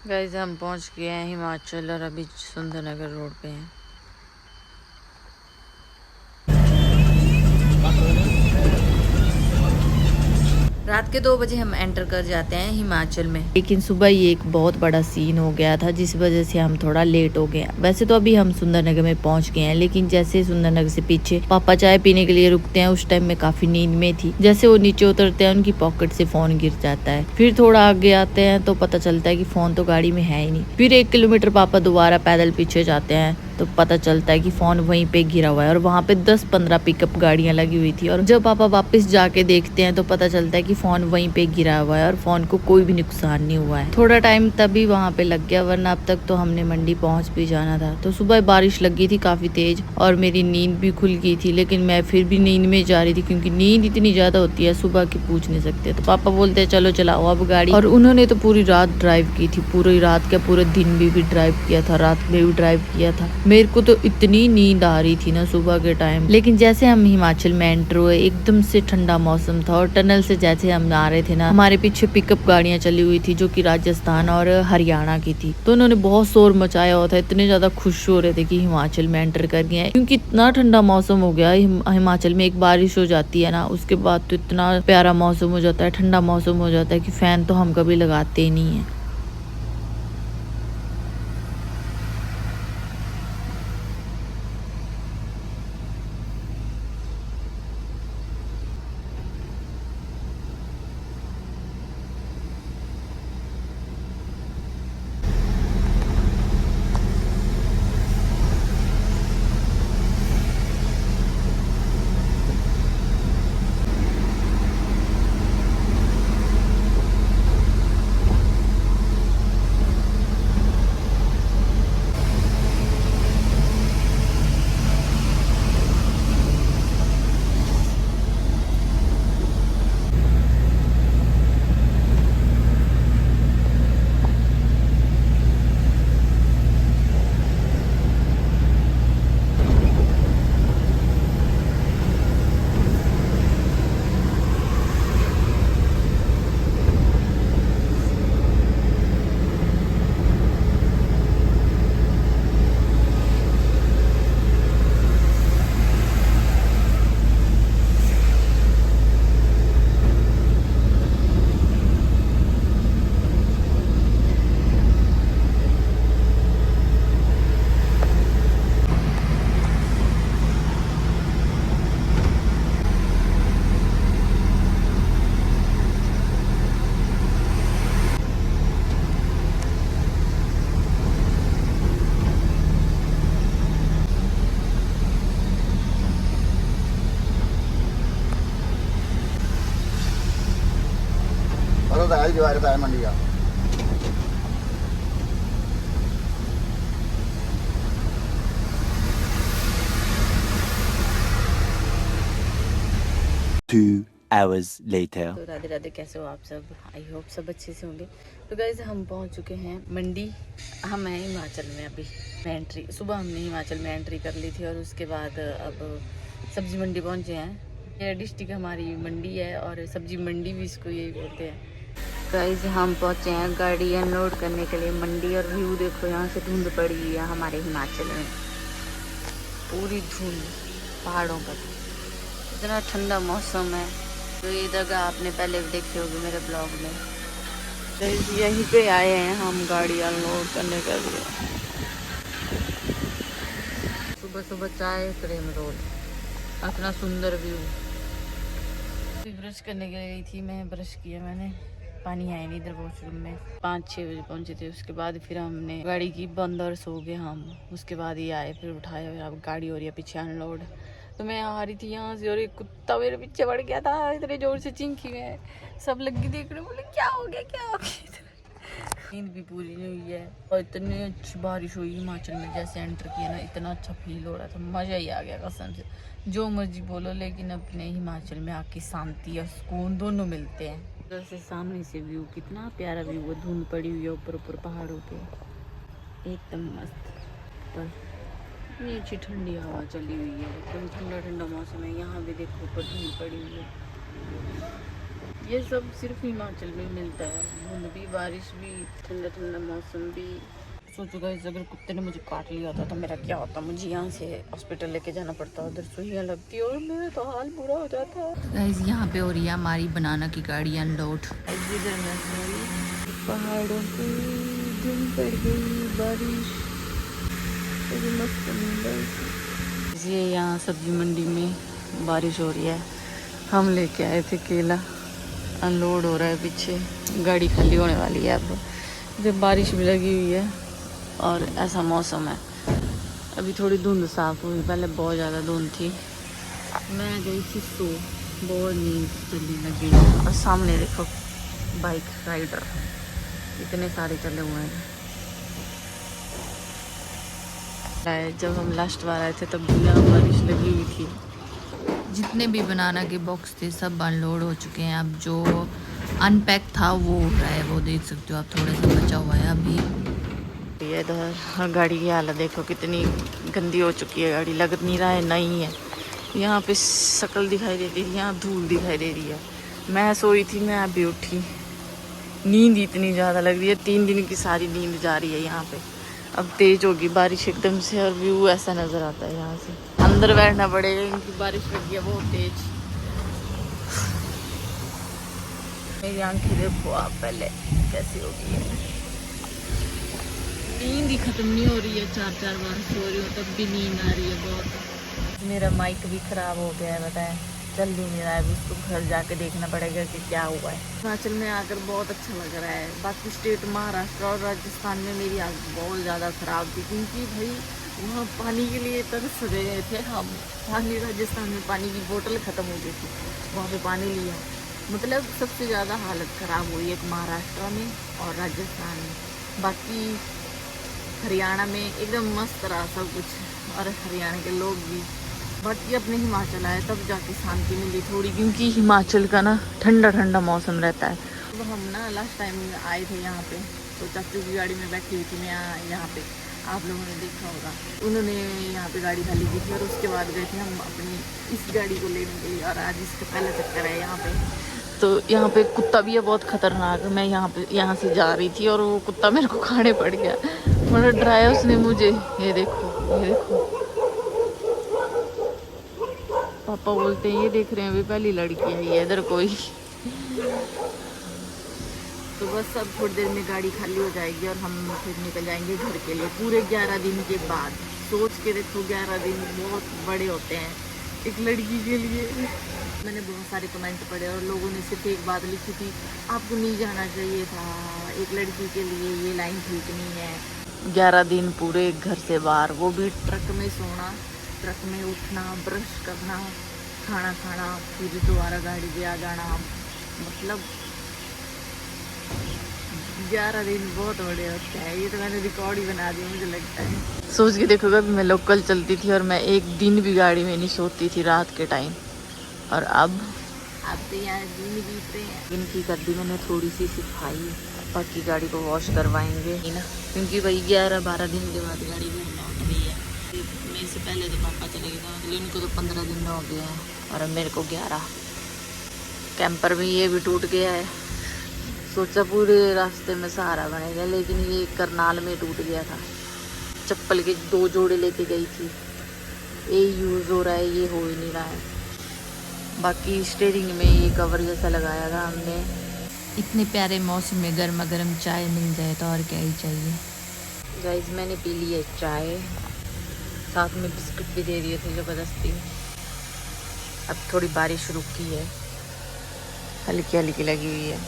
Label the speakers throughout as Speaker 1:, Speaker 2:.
Speaker 1: Guys हम पहुंच गए हैं हिमाचल और अभी सुंदरनगर रोड पे हैं। रात के 2 बजे हम एंटर कर जाते हैं हिमाचल में, लेकिन सुबह ये एक बहुत बड़ा सीन हो गया था जिस वजह से हम थोड़ा लेट हो गए। वैसे तो अभी हम सुंदरनगर में पहुंच गए हैं, लेकिन जैसे सुंदरनगर से पीछे पापा चाय पीने के लिए रुकते हैं, उस टाइम में काफी नींद में थी। जैसे वो नीचे उतरते हैं उनकी पॉकेट से फोन गिर जाता है। फिर थोड़ा आगे आते हैं तो पता चलता है कि फोन तो गाड़ी में है ही नहीं। फिर 1 किलोमीटर पापा दोबारा पैदल पीछे जाते हैं तो पता चलता है कि फोन वहीं पे गिरा हुआ है और वहाँ पे 10-15 पिकअप गाड़ियां लगी हुई थी। और जब पापा वापस जाके देखते हैं तो पता चलता है कि फोन वहीं पे गिरा हुआ है और फोन को कोई भी नुकसान नहीं हुआ है। थोड़ा टाइम तभी वहाँ पे लग गया, वरना अब तक तो हमने मंडी पहुँच भी जाना था। तो सुबह बारिश लगी थी काफी तेज और मेरी नींद भी खुल गई थी, लेकिन मैं फिर भी नींद में जा रही थी क्योंकि नींद इतनी ज्यादा होती है सुबह की पूछ नहीं सकते। तो पापा बोलते हैं चलो चलाओ अब गाड़ी, और उन्होंने तो पूरी रात ड्राइव की थी, पूरी रात क्या पूरे दिन में भी ड्राइव किया था, रात में भी ड्राइव किया था। मेरे को तो इतनी नींद आ रही थी ना सुबह के टाइम। लेकिन जैसे हम हिमाचल में एंटर हुए एकदम से ठंडा मौसम था और टनल से जैसे हम आ रहे थे ना, हमारे पीछे पिकअप गाड़ियां चली हुई थी जो कि राजस्थान और हरियाणा की थी। तो उन्होंने बहुत शोर मचाया हुआ था, इतने ज्यादा खुश हो रहे थे कि हिमाचल में एंटर कर गए हैं, क्योंकि इतना ठंडा मौसम हो गया। हिमाचल में एक बारिश हो जाती है ना, उसके बाद तो इतना प्यारा मौसम हो जाता है, ठंडा मौसम हो जाता है कि फैन तो हम कभी लगाते ही नहीं है।
Speaker 2: मंडी का
Speaker 3: 2 hours later.
Speaker 1: तो राधे राधे, कैसे हो आप सब? आई होप सब अच्छे से होंगे। तो गाइस हम पहुंच चुके हैं मंडी। हम हैं हिमाचल में अभी। एंट्री सुबह हमने हिमाचल में एंट्री कर ली थी और उसके बाद अब सब्जी मंडी पहुंचे हैं। ये डिस्ट्रिक्ट हमारी मंडी है और सब्जी मंडी भी इसको यही बोलते हैं। गाइस हम पहुंचे हैं गाड़ी अनलोड करने के लिए मंडी, और व्यू देखो, यहाँ से धुंध पड़ी हुई है हमारे हिमाचल में, पूरी धुंध पहाड़ों पर। इतना ठंडा मौसम है। तो ये जगह आपने पहले भी देखी होगी मेरे ब्लॉग में। तो यहीं पे आए हैं हम गाड़ी अनलोड करने के लिए। सुबह सुबह चाय क्रीम रोल, इतना सुंदर व्यू। ब्रश करने के लिए गई थी मैं, ब्रश किया मैंने, पानी आया नहीं इधर वॉशरूम में। 5-6 बजे पहुंचे थे। उसके बाद फिर हमने गाड़ी की बंद और सो गए हम। उसके बाद ये आए, फिर उठाया, फिर अब गाड़ी हो रही है पीछे अनलोड। तो मैं आ रही थी यहाँ से और एक कुत्ता मेरे पीछे पड़ गया था, इतने जोर से चिंकी में। सब लगी देखने, बोले क्या हो गया क्या हो गया। नींद भी पूरी नहीं हुई है और इतनी अच्छी बारिश हुई हिमाचल में। जैसे एंटर किया ना, इतना अच्छा फील हो रहा था, मज़ा ही आ गया कसम से। जो मर्जी बोलो, लेकिन अपने हिमाचल में आके शांति और सुकून दोनों मिलते हैं। उधर से सामने से व्यू, कितना प्यारा व्यू है, धुंध पड़ी हुई है ऊपर ऊपर पहाड़ों पे, एकदम मस्त। पर इतनी अच्छी ठंडी हवा चली हुई है, एकदम ठंडा ठंडा मौसम है। यहाँ भी देखो ऊपर धूप पड़ी हुई है। ये सब सिर्फ हिमाचल में मिलता है, धुंध भी, बारिश भी, ठंडा ठंडा मौसम भी। सोचो गाइस, अगर कुत्ते ने मुझे काट लिया होता तो मेरा क्या होता, मुझे यहाँ से हॉस्पिटल लेके जाना पड़ता, उधर सुइयां लगती और मेरा तो हाल बुरा हो जाता। गाइस यहाँ पे हो रही है हमारी बनाना की गाड़ी अनलोड। पहाड़ों पे दिन पड़ गई बारिश, मस्त। ये यहाँ सब्जी मंडी में बारिश हो रही है, हम लेके आए थे केला, अनलोड हो रहा है, पीछे गाड़ी खाली होने वाली है अब। जब बारिश भी लगी हुई है और ऐसा मौसम है, अभी थोड़ी धुंध साफ हुई, पहले बहुत ज़्यादा धुंध थी। मैं गई थी सो, बहुत नींद चलने लगी और सामने देखो बाइक राइडर इतने सारे चले हुए हैं। जब हम लास्ट बार आए थे तब भी यहाँ बारिश लगी हुई थी। जितने भी बनाना के बॉक्स थे सब अनलोड हो चुके हैं, अब जो अनपैक था वो हो रहा है, वो देख सकते हो आप, थोड़ा सा बचा हुआ है अभी। इधर गाड़ी की हालत देखो कितनी गंदी हो चुकी है, गाड़ी लग नहीं रहा है नई है। यहाँ पे शक्ल दिखाई देती है, यहाँ धूल दिखाई दे रही है। मैं सोई थी, मैं अभी उठी, नींद इतनी ज़्यादा लग रही है, 3 दिन की सारी नींद जा रही है यहाँ पे। अब तेज होगी बारिश एकदम से और व्यू ऐसा नज़र आता है यहाँ से। अंदर बैठना पड़ेगा क्योंकि बारिश लगी है बहुत तेज। मेरी आंखें देखो आप पहले कैसी हो गई है, नींद ही खत्म नहीं हो रही है, 4-4 बार सो रही हूँ तब भी नींद आ रही है बहुत। मेरा माइक भी खराब हो गया है, बताएं चल भी नहीं रहा है, उसको घर जाके देखना पड़ेगा कि क्या हुआ है। हिमाचल में आकर बहुत अच्छा लग रहा है। बाकी स्टेट महाराष्ट्र और राजस्थान में मेरी हालत बहुत ज़्यादा ख़राब थी, क्योंकि भाई वहाँ पानी के लिए तरस रहे थे हम। पानी, राजस्थान में पानी की बोतल ख़त्म हो गई थी, वहाँ पे पानी लिया, मतलब सबसे ज़्यादा हालत ख़राब हुई एक महाराष्ट्र में और राजस्थान में। बाकी हरियाणा में एकदम मस्त रहा सब कुछ, और हरियाणा के लोग भी। बट ये अपने हिमाचल आए तब जाके शांति मिली थोड़ी, क्योंकि हिमाचल का ना ठंडा ठंडा मौसम रहता है। तो हम ना लास्ट टाइम आए थे यहाँ पे, तो चाचू की गाड़ी में बैठी हुई थी मैं यहाँ पे, आप लोगों ने देखा होगा। उन्होंने यहाँ पे गाड़ी खाली की थी और उसके बाद गए थे हम अपनी इस गाड़ी को लेने के लिए, और आज इसका पहला चक्कर है यहाँ पे। तो यहाँ पे कुत्ता भी है बहुत खतरनाक। मैं यहाँ से जा रही थी और वो कुत्ता मेरे को खाने पड़ गया, बड़ा डराया उसने मुझे। ये देखो, ये देखो, पापा बोलते हैं ये देख रहे हैं वे पहली लड़की आई है इधर कोई। तो बस अब थोड़ी देर में गाड़ी खाली हो जाएगी और हम फिर निकल जाएंगे घर के लिए, पूरे 11 दिन के बाद। सोच के देखो 11 दिन बहुत बड़े होते हैं एक लड़की के लिए। मैंने बहुत सारे कमेंट पढ़े और लोगों ने सिर्फ एक बात लिखी थी, आपको नहीं जाना चाहिए था, एक लड़की के लिए ये लाइन ठीक नहीं है। 11 दिन पूरे घर से बाहर, वो भी ट्रक में सोना, ट्रक में उठना, ब्रश करना, खाना खाना, फिर दोबारा गाड़ी पे आ जाना, मतलब 11 दिन बहुत बड़े होते हैं। ये तो मैंने रिकॉर्ड ही बना दिया मुझे लगता है। सोच के देखो, कभी मैं लोकल चलती थी और मैं एक दिन भी गाड़ी में नहीं सोती थी रात के टाइम, और अब तो यहाँ दिन बीत रहे हैं। इनकी कर दी मैंने थोड़ी सी सिखाई, बाकी गाड़ी को वॉश करवाएंगे ना, क्योंकि भाई 11-12 दिन के बाद गाड़ी में लौट रही है। मेरे से पहले तो पापा चले गए थे, मतलब इनको तो 15 दिन हो गया है और अब मेरे को 11। कैंपर भी ये भी टूट गया है, सोचा पूरे रास्ते में सहारा बनेगा, लेकिन ये करनाल में टूट गया था। चप्पल के 2 जोड़े लेके गई थी, ये यूज़ हो रहा है, ये हो ही नहीं रहा है। बाकी स्टीयरिंग में ये कवर जैसा लगाया था हमने। इतने प्यारे मौसम में गर्मा गर्म चाय मिल जाए तो और क्या ही चाहिए। गाइस मैंने पी ली है चाय, साथ में बिस्कुट भी दे दिए थे ज़बरदस्ती। अब थोड़ी बारिश रुकी है, हल्की हल्की लगी हुई है,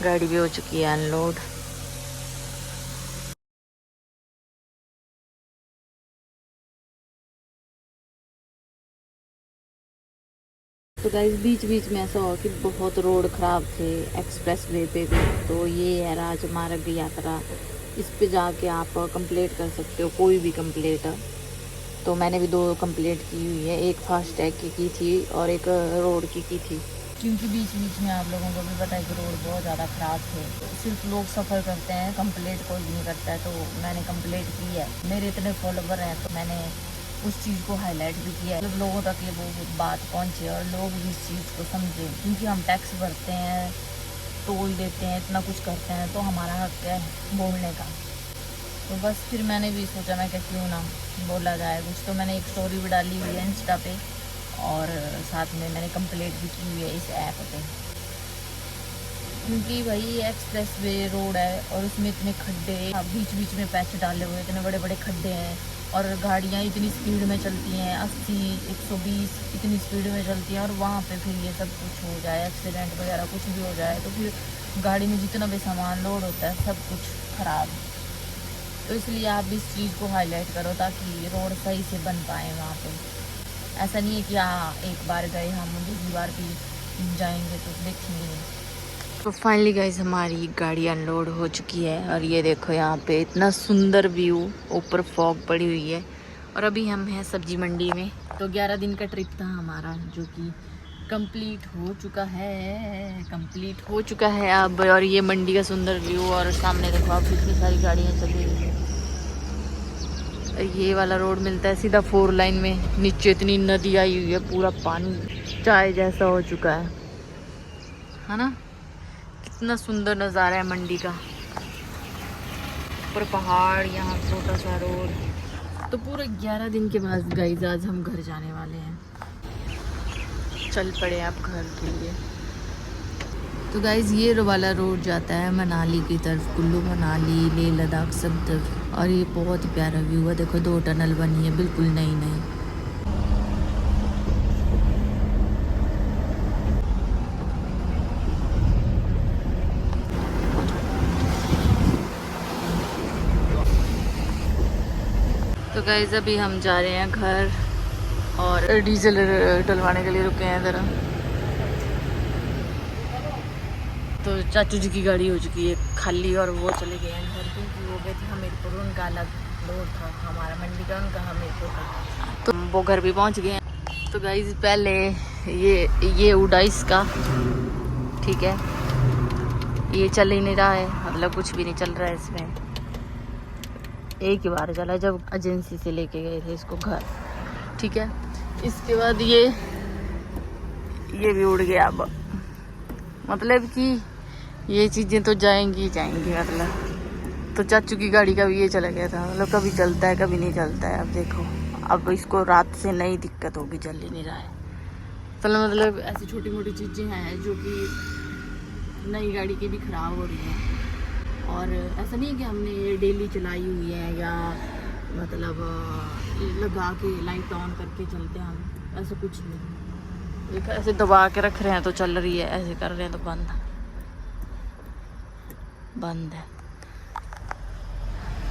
Speaker 1: गाड़ी भी हो चुकी है अनलोड। तो गाइस बीच बीच में ऐसा हुआ कि बहुत रोड ख़राब थे, एक्सप्रेस वे पे भी। तो ये है राजमार्ग यात्रा, इस पे जाके आप कंप्लीट कर सकते हो कोई भी कंप्लीट। तो मैंने भी 2 कंप्लीट की हुई है, एक फास्टैग की थी और एक रोड की थी। क्योंकि बीच बीच में आप लोगों को भी पता है कि रोड बहुत ज़्यादा ख़राब थे, सिर्फ लोग सफ़र करते हैं, कंप्लीट कोई नहीं करता है। तो मैंने कंप्लीट की है, मेरे इतने फॉलोवर हैं तो मैंने उस चीज़ को हाईलाइट भी किया है, लोगों तक ये वो बात पहुंचे और लोग भी इस चीज़ को समझें, क्योंकि हम टैक्स भरते हैं, टोल देते हैं, इतना कुछ करते हैं, तो हमारा हक है बोलने का। तो बस फिर मैंने भी सोचा मैं क्या क्यों ना बोला जाए कुछ। तो मैंने एक स्टोरी भी डाली हुई है इंस्टा पे और साथ में मैंने कंप्लेंट भी की हुई है इस ऐप पे, क्योंकि भाई एक्सप्रेस वे रोड है और उसमें इतने खड्डे, बीच बीच में पैच डाले हुए, इतने बड़े बड़े खड्डे हैं और गाड़ियाँ इतनी स्पीड में चलती हैं, 80 120 इतनी स्पीड में चलती हैं, और वहाँ पे फिर ये सब कुछ हो जाए, एक्सीडेंट वगैरह कुछ भी हो जाए, तो फिर गाड़ी में जितना भी सामान लोड होता है सब कुछ ख़राब। तो इसलिए आप भी इस चीज़ को हाईलाइट करो ताकि रोड सही से बन पाए वहाँ पे। ऐसा नहीं है कि हाँ एक बार गए हम दूसरी बार भी जाएंगे तो देखेंगे। तो फाइनली गाइस हमारी गाड़ी अनलोड हो चुकी है और ये देखो यहाँ पे इतना सुंदर व्यू, ऊपर फॉग पड़ी हुई है और अभी हम हैं सब्जी मंडी में। तो 11 दिन का ट्रिप था हमारा जो कि कंप्लीट हो चुका है अब। और ये मंडी का सुंदर व्यू और सामने देखो आप कितनी सारी गाड़ियाँ चली हुई हैं। ये वाला रोड मिलता है सीधा 4 लाइन में, नीचे इतनी नदी आई हुई है, पूरा पानी चाय जैसा हो चुका है ना। कितना सुंदर नज़ारा है मंडी का, ऊपर पहाड़, यहाँ छोटा सा रोड। तो पूरे 11 दिन के बाद गाइस आज हम घर जाने वाले हैं, चल पड़े आप घर के लिए। तो गाइस ये वाला रोड जाता है मनाली की तरफ, कुल्लू मनाली, लेह लद्दाख सब तरफ। और ये बहुत ही प्यारा व्यू है, देखो 2 टनल बनी है बिल्कुल नई नई। तो गाइस अभी हम जा रहे हैं घर और डीजल डलवाने के लिए रुके हैं ज़रा। तो चाचू जी की गाड़ी हो चुकी है खाली और वो चले गए हैं घर, क्योंकि वो गए थे हमीरपुर, उनका अलग लोड था, हमारा मंडी का, उनका हमीरपुर का। तो वो घर भी पहुंच गए हैं। तो गाइस पहले ये उड़ा इसका, ठीक है, ये चल ही नहीं रहा है, मतलब कुछ भी नहीं चल रहा है इसमें। एक ही बार चला जब एजेंसी से लेके गए थे इसको घर, ठीक है। इसके बाद ये भी उड़ गया अब, मतलब कि ये चीज़ें तो जाएंगी मतलब। तो चाचू की गाड़ी का भी ये चला गया था, मतलब कभी चलता है कभी नहीं चलता है। अब देखो अब इसको रात से नई दिक्कत होगी, चल ही नहीं रहा है। चलो मतलब ऐसी छोटी मोटी चीज़ें हैं जो कि नई गाड़ी की भी ख़राब हो रही हैं। और ऐसा नहीं है कि हमने ये डेली चलाई हुई है या मतलब लगा के लाइट ऑन करके चलते हैं हम, ऐसा कुछ नहीं। ऐसे दबा के रख रहे हैं तो चल रही है, ऐसे कर रहे हैं तो बंद है।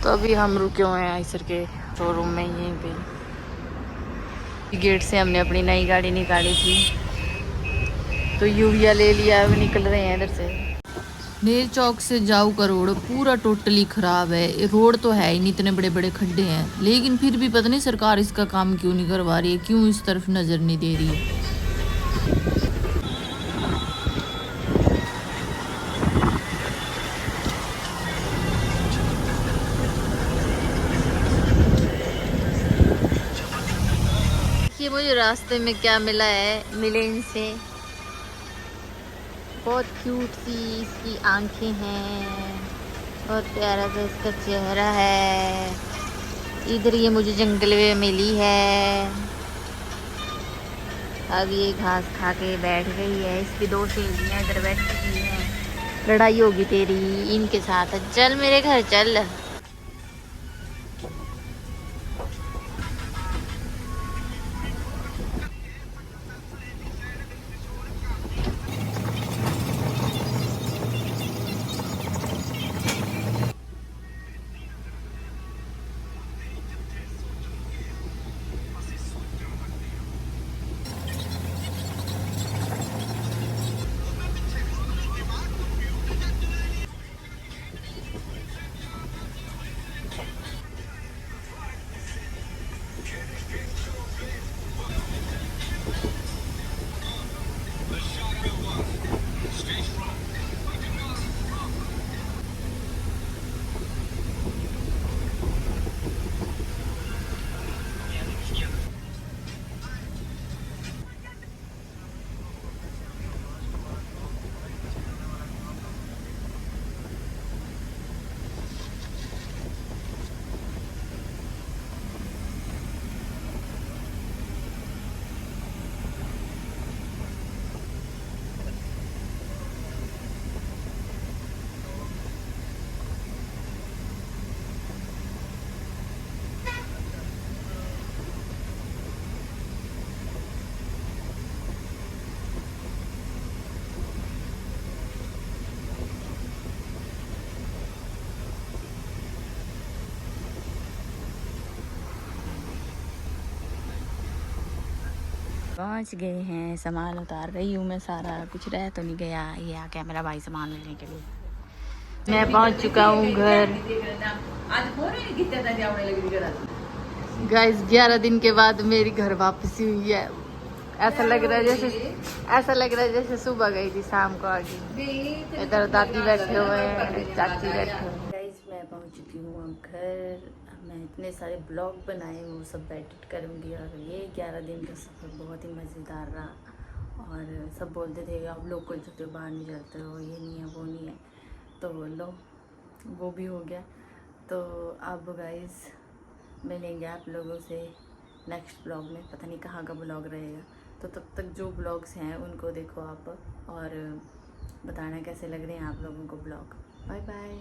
Speaker 1: तो अभी हम रुके हुए हैं आइसर के शोरूम में, यहीं पे गेट से हमने अपनी नई गाड़ी निकाली थी, तो यूविया ले लिया, अभी निकल रहे हैं इधर से। नेर चौक से जाऊ का रोड पूरा टोटली ख़राब है। रोड तो है ही नहीं, इतने बड़े बड़े खड्डे हैं, लेकिन फिर भी पता नहीं सरकार इसका काम क्यों नहीं करवा रही है, क्यों इस तरफ नज़र नहीं दे रही है। ये मुझे रास्ते में क्या मिला है, मिले इनसे, बहुत क्यूट सी इसकी आंखें हैं, बहुत प्यारा सा इसका चेहरा है। इधर ये मुझे जंगल में मिली है, अब ये घास खा के बैठ गई है। इसकी 2 सहेलियाँ इधर बैठी हुई हैं, लड़ाई होगी तेरी इनके साथ, चल मेरे घर चल। पहुंच गए हैं, सामान उतार रही हूँ मैं, सारा कुछ रह तो नहीं गया। ये आ गया मेरा भाई सामान लेने के लिए। मैं पहुंच चुका हूँ घर। गाइस 11 दिन के बाद मेरी घर वापसी हुई है। ऐसा लग रहा है जैसे सुबह गई थी, शाम को आ गई। इधर दादी बैठे हुए हैं, चाची बैठे हुए हैं। गाइस मैं पहुंच चुकी हूँ अब घर। मैं इतने सारे ब्लॉग बनाए, वो सब एडिट करूँगी। और ये 11 दिन का सफ़र बहुत ही मज़ेदार रहा। और सब बोलते थे आप लोग को जाते हो, बाहर नहीं जाते हो, ये नहीं है वो नहीं है, तो लो वो भी हो गया। तो अब गाइस मिलेंगे आप लोगों से नेक्स्ट ब्लॉग में। पता नहीं कहाँ का ब्लॉग रहेगा, तो तब तक जो ब्लॉग्स हैं उनको देखो आप और बताना कैसे लग रहे हैं आप लोगों को ब्लॉग। Bye bye.